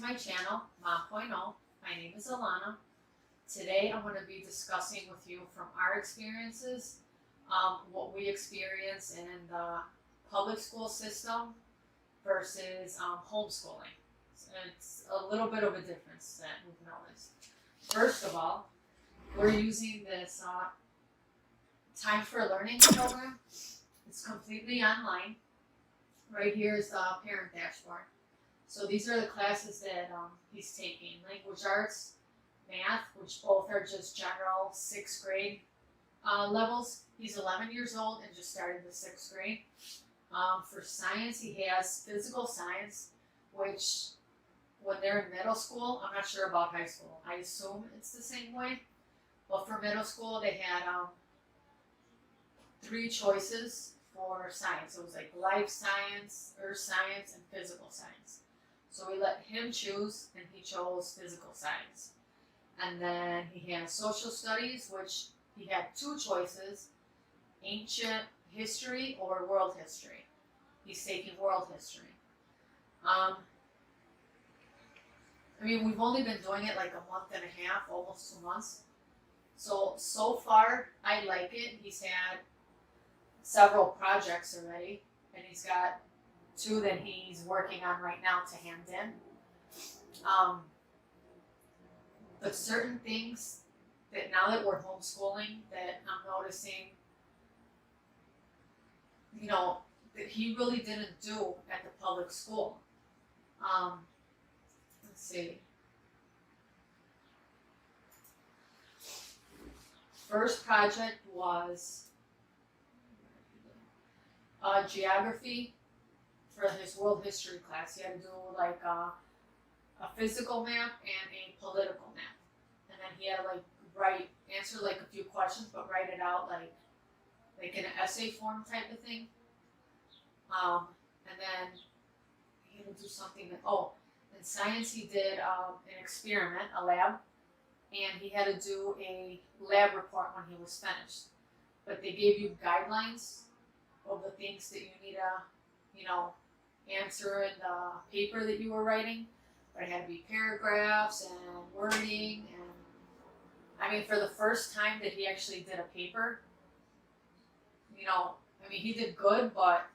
my channel, Mom.0. My name is Alana. Today I'm going to be discussing with you from our experiences, what we experience in the public school system versus homeschooling. It's a little bit of a difference that we've noticed. First of all, we're using this Time for Learning program. It's completely online. Right here is the parent dashboard. So these are the classes that he's taking. Language arts, math, which both are just general 6th grade levels. He's 11 years old and just started the 6th grade. For science, he has physical science, which when they're in middle school, I'm not sure about high school. I assume it's the same way. But for middle school, they had 3 choices for science. It was like life science, earth science, and physical science. So we let him choose, and he chose physical science. And then he has social studies, which he had 2 choices, ancient history or world history. He's taking world history. We've only been doing it like a month and a half, almost 2 months. So far, I like it. He's had several projects already, and he's got 2 that he's working on right now to hand in. But certain things that now that we're homeschooling that I'm noticing, that he really didn't do at the public school. Let's see. First project was geography for his world history class. He had to do like a physical map and a political map. And then he had to answer like a few questions, but write it out like in an essay form type of thing. And then he had to do something in science he did an experiment, a lab, and he had to do a lab report when he was finished. But they gave you guidelines of the things that you need to, answer in the paper that you were writing. But it had to be paragraphs and wording, and for the first time that he actually did a paper, he did good, but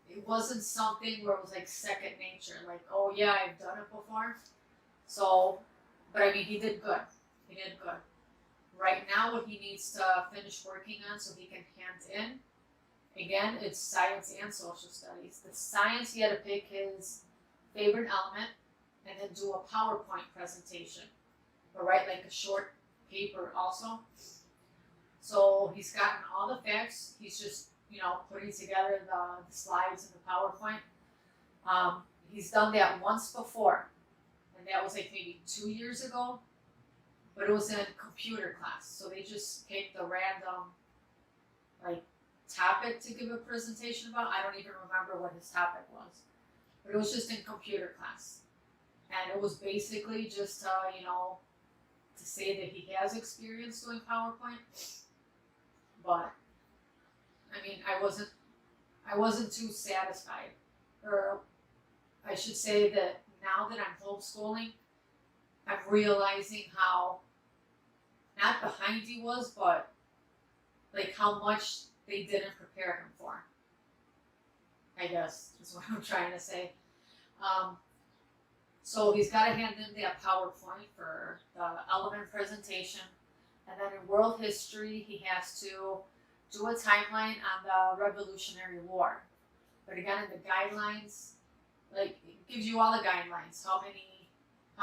it wasn't something where it was like second nature, like, oh yeah, I've done it before. So, but he did good. He did good. Right now, what he needs to finish working on so he can hand in, again, it's science and social studies. The science, he had to pick his favorite element and then do a PowerPoint presentation, or write like a short paper also. So he's gotten all the facts. He's just, putting together the slides and the PowerPoint. He's done that once before, and that was like maybe 2 years ago, but it was in computer class. So they just picked a random topic to give a presentation about. I don't even remember what his topic was, but it was just in computer class. And it was basically just to say that he has experience doing PowerPoint. But I wasn't too satisfied. Or I should say that now that I'm homeschooling, I'm realizing how not behind he was, but how much they didn't prepare him for, I guess is what I'm trying to say. So he's got to hand in that PowerPoint for the element presentation. And then in world history, he has to do a timeline on the Revolutionary War. But again, in the guidelines, it gives you all the guidelines, how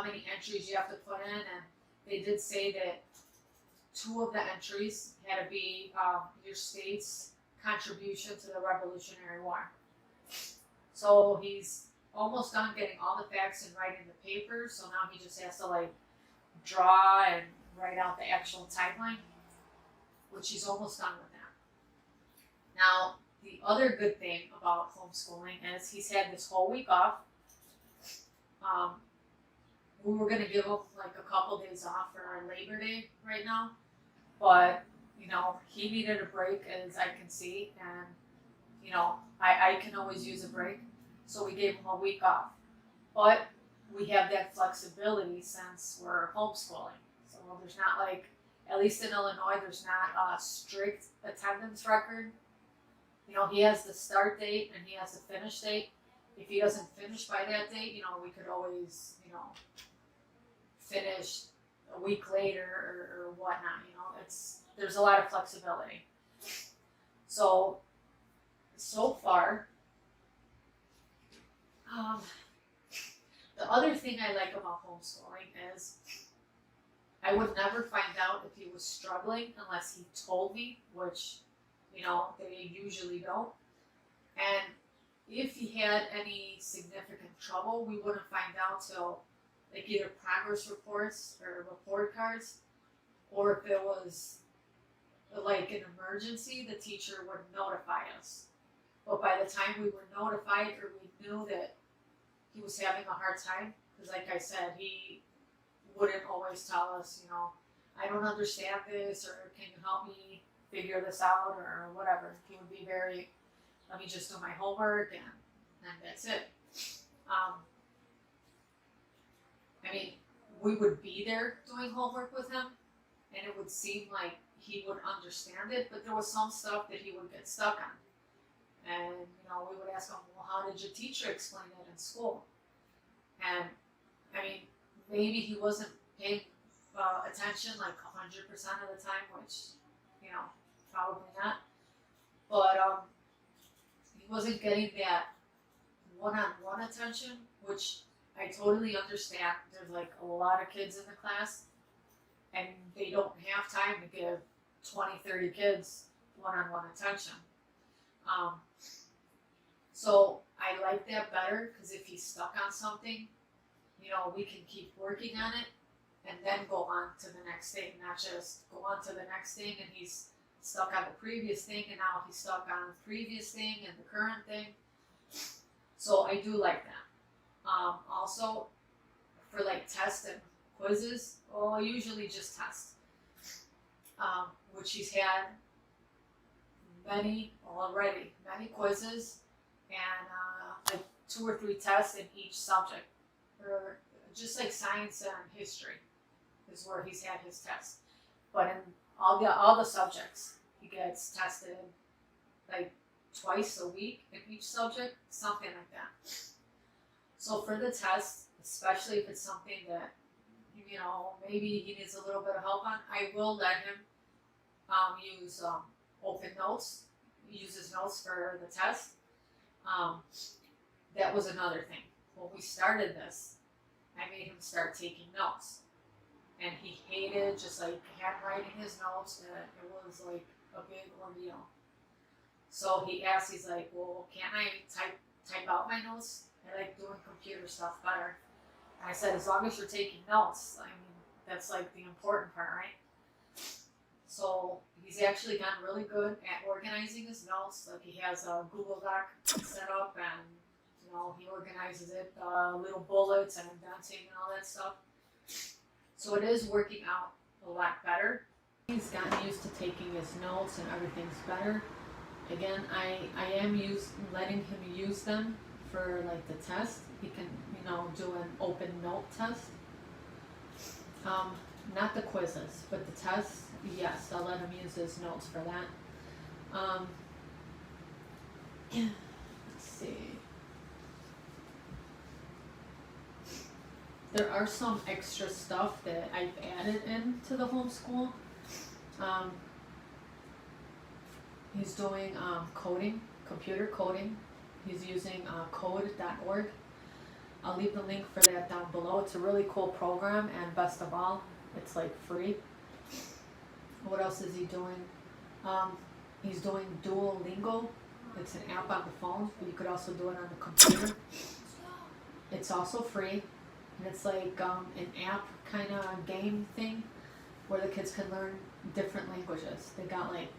many entries you have to put in. And they did say that 2 of the entries had to be your state's contribution to the Revolutionary War. So he's almost done getting all the facts and writing the paper, so now he just has to draw and write out the actual timeline, which he's almost done with that. Now, the other good thing about homeschooling is he's had this whole week off. We were going to give him a couple days off for our Labor Day right now, but he needed a break, as I can see, and I can always use a break. So we gave him a week off. But we have that flexibility since we're homeschooling. So there's not like, at least in Illinois, there's not a strict attendance record. You know, he has the start date and he has the finish date. If he doesn't finish by that date, you know, we could always, you know, finish a week later or whatnot. You know, there's a lot of flexibility. So far, the other thing I like about homeschooling is I would never find out if he was struggling unless he told me, which, you know, they usually don't. And if he had any significant trouble, we wouldn't find out till like either progress reports or report cards, or if it was like an emergency, the teacher would notify us. But by the time we were notified or we knew that he was having a hard time, because like I said, he wouldn't always tell us, you know, I don't understand this, or can you help me figure this out, or whatever. He would be very, let me just do my homework and that's it. I mean, we would be there doing homework with him, and it would seem like he would understand it, but there was some stuff that he would get stuck on. And, you know, we would ask him, well, how did your teacher explain it in school? And, I mean, maybe he wasn't paying attention like 100% of the time, which, you know, probably not. But he wasn't getting that one-on-one attention, which I totally understand. There's like a lot of kids in the class, and they don't have time to give 20, 30 kids one-on-one attention. So I like that better, because if he's stuck on something, you know, we can keep working on it and then go on to the next thing, not just go on to the next thing and he's stuck on the previous thing and now he's stuck on the previous thing and the current thing. So I do like that. Also, for like tests and quizzes, I usually just test, which he's had many quizzes and like 2 or 3 tests in each subject, or just like science and history is where he's had his tests. But in all the subjects, he gets tested like twice a week in each subject, something like that. So for the test, especially if it's something that, you know, maybe he needs a little bit of help on, I will let him use open notes, use his notes for the test. That was another thing. When we started this, I made him start taking notes. And he hated just like handwriting his notes, and it was like a big ordeal. So he asked, he's like, well, can't I type out my notes? I like doing computer stuff better. And I said, as long as you're taking notes, I mean, that's like the important part, right? So he's actually gotten really good at organizing his notes. Like he has a Google Doc set up, and you know, he organizes it, little bullets and indenting and all that stuff. So it is working out a lot better. He's gotten used to taking his notes and everything's better. Again, I am letting him use them for like the test. He can, you know, do an open note test. Not the quizzes, but the tests, yes, I'll let him use his notes for that. Let's see. There are some extra stuff that I've added into the homeschool. He's doing coding, computer coding. He's using code.org. I'll leave the link for that down below. It's a really cool program, and best of all, it's like free. What else is he doing? He's doing Duolingo. It's an app on the phone, but you could also do it on the computer. It's also free. And it's like an app kind of game thing where the kids can learn different languages. They got like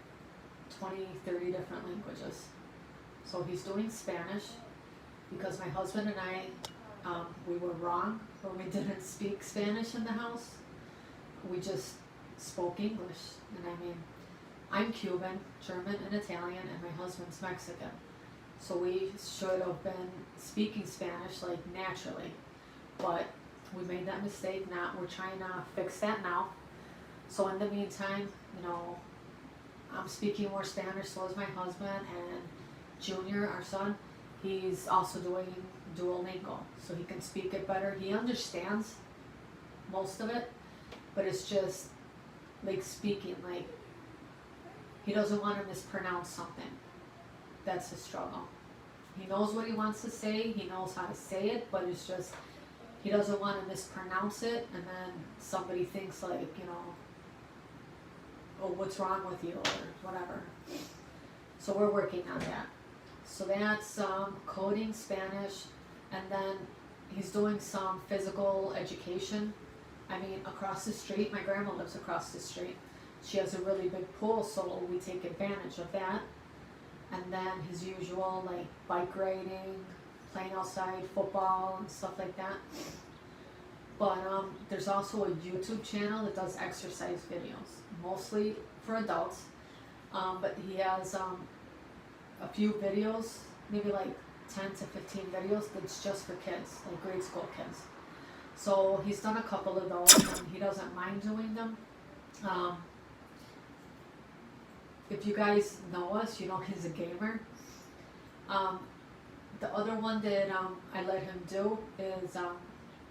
20, 30 different languages. So he's doing Spanish because my husband and I, we were wrong when we didn't speak Spanish in the house. We just spoke English. And I mean, I'm Cuban, German, and Italian, and my husband's Mexican. So we should have been speaking Spanish like naturally. but we made that mistake. Now we're trying to fix that now. So in the meantime, you know, I'm speaking more Spanish, so is my husband, and Junior, our son, he's also doing Duolingo, so he can speak it better. He understands most of it, but it's just like speaking, like he doesn't want to mispronounce something. That's his struggle. He knows what he wants to say, he knows how to say it, but it's just he doesn't want to mispronounce it, and then somebody thinks like, you know, oh, what's wrong with you, or whatever. So we're working on that. So that's coding Spanish, and then he's doing some physical education. I mean, across the street, my grandma lives across the street. She has a really big pool, so we take advantage of that. And then his usual, like, bike riding, playing outside, football, and stuff like that. But there's also a YouTube channel that does exercise videos, mostly for adults. But he has a few videos, maybe like 10 to 15 videos that's just for kids, like grade school kids. So he's done a couple of those, and he doesn't mind doing them. If you guys know us, you know he's a gamer. The other one that I let him do is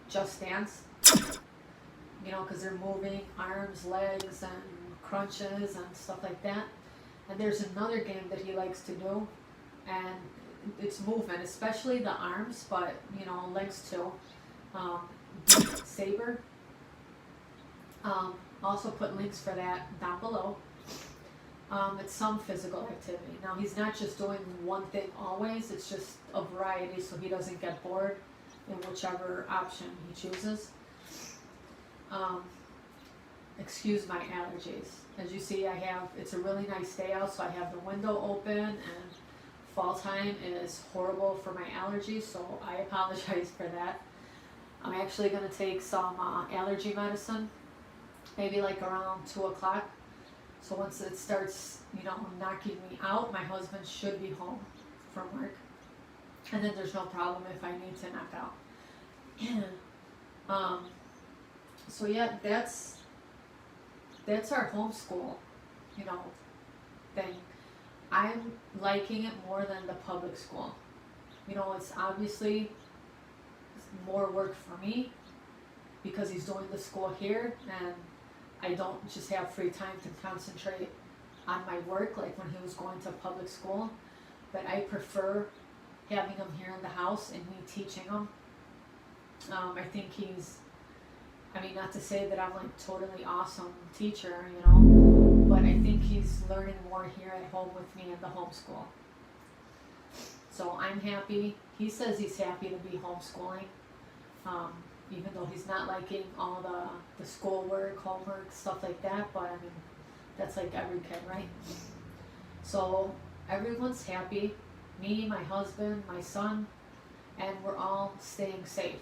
Just Dance. You know, because they're moving arms, legs, and crunches and stuff like that. And there's another game that he likes to do, and it's movement, especially the arms, but you know, legs too. Beat Saber. Also put links for that down below. It's some physical activity. Now he's not just doing one thing always, it's just a variety so he doesn't get bored in whichever option he chooses. Excuse my allergies. As you see, it's a really nice day out, so I have the window open, and fall time is horrible for my allergies, so I apologize for that. I'm actually going to take some allergy medicine, maybe like around 2 o'clock. So once it starts, you know, knocking me out, my husband should be home from work. And then there's no problem if I need to knock out. So yeah, that's our homeschool, you know, thing. I'm liking it more than the public school. You know, it's obviously more work for me because he's doing the school here, and I don't just have free time to concentrate on my work like when he was going to public school. But I prefer having him here in the house and me teaching him. I think not to say that I'm like totally awesome teacher, you know, but I think he's learning more here at home with me in the homeschool. So I'm happy. He says he's happy to be homeschooling, even though he's not liking all the schoolwork, homework, stuff like that, but I mean, that's like every kid, right? So everyone's happy, me, my husband, my son, and we're all staying safe.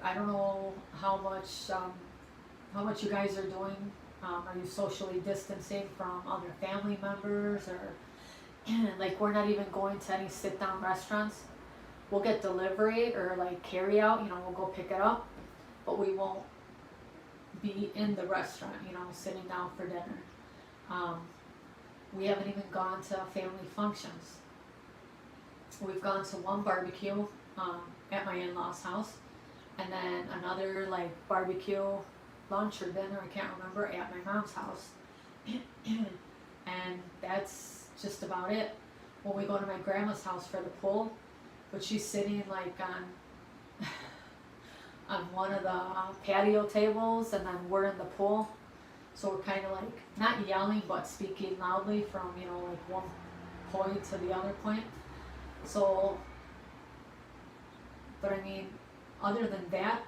I don't know how much you guys are doing. Are you socially distancing from other family members, or like we're not even going to any sit-down restaurants. We'll get delivery or like carry out, you know, we'll go pick it up, but we won't be in the restaurant, you know, sitting down for dinner. We haven't even gone to family functions. We've gone to one barbecue at my in-laws' house, and then another like barbecue lunch or dinner, I can't remember, at my mom's house. And that's just about it. When we go to my grandma's house for the pool, but she's sitting like on one of the patio tables, and then we're in the pool. So we're kind of like, not yelling, but speaking loudly from, you know, like one point to the other point. So, but I mean, other than that,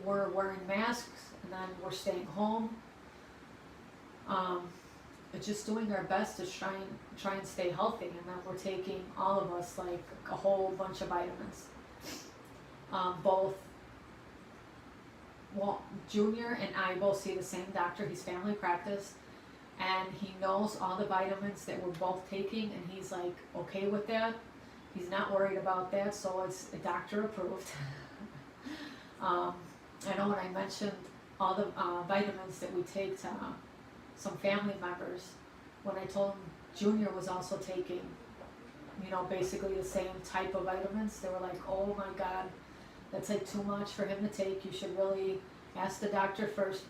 we're wearing masks, and then we're staying home. It's just doing our best to try and stay healthy, and then we're taking, all of us, like a whole bunch of vitamins. Junior and I both see the same doctor. He's family practice, and he knows all the vitamins that we're both taking, and he's like okay with that. He's not worried about that, so it's doctor approved. I know when I mentioned all the vitamins that we take to some family members, when I told them Junior was also taking, you know, basically the same type of vitamins, they were like, oh my God, that's like too much for him to take. You should really ask the doctor first.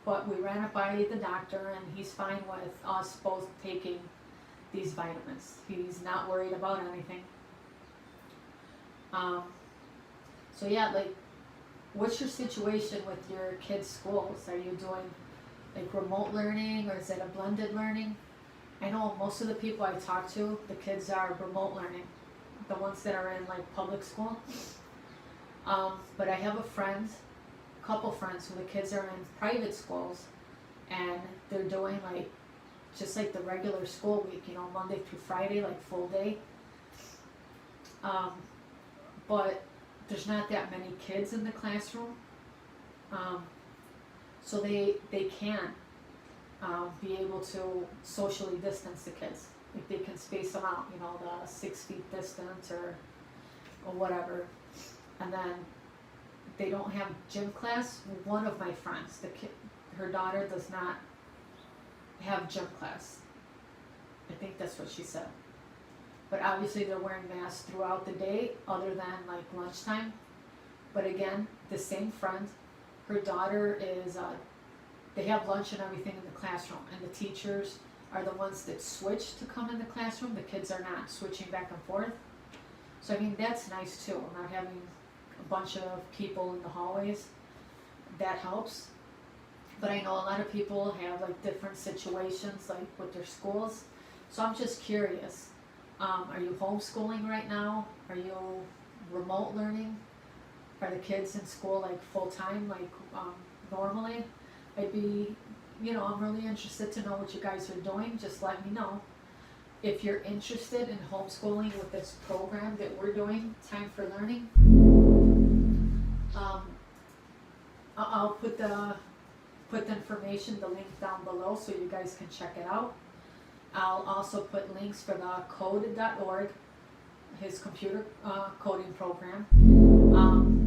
But we ran it by the doctor, and he's fine with us both taking these vitamins. He's not worried about anything. So yeah, like, what's your situation with your kids' schools? Are you doing like remote learning, or is it a blended learning? I know most of the people I talk to, the kids are remote learning, the ones that are in like public school. But I have a couple friends who the kids are in private schools, and they're doing like just like the regular school week, you know, Monday through Friday, like full day. But there's not that many kids in the classroom, so they can be able to socially distance the kids. Like they can space them out, you know, the 6 feet distance or whatever. And then they don't have gym class. One of my friends, her daughter does not have gym class. I think that's what she said. But obviously they're wearing masks throughout the day, other than like lunchtime. But again, the same friend, her daughter is, they have lunch and everything in the classroom, and the teachers are the ones that switch to come in the classroom. The kids are not switching back and forth. So I mean, that's nice too. I'm not having a bunch of people in the hallways. That helps. But I know a lot of people have like different situations, like with their schools. So I'm just curious. Are you homeschooling right now? Are you remote learning? Are the kids in school like full time, like normally? I'd be, you know, I'm really interested to know what you guys are doing. Just let me know. If you're interested in homeschooling with this program that we're doing, Time for Learning, I'll put the information, the link down below, so you guys can check it out. I'll also put links for the code.org, his computer coding program.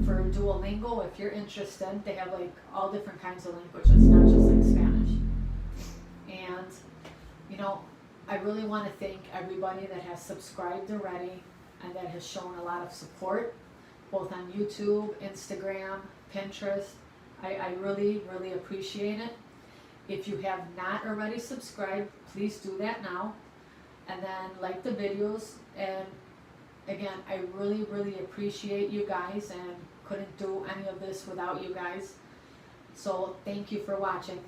For Duolingo, if you're interested, they have like all different kinds of languages, not just like Spanish. And, you know, I really want to thank everybody that has subscribed already and that has shown a lot of support, both on YouTube, Instagram, Pinterest. I really, really appreciate it. If you have not already subscribed, please do that now. And then like the videos. And again, I really, really appreciate you guys, and couldn't do any of this without you guys. So thank you for watching.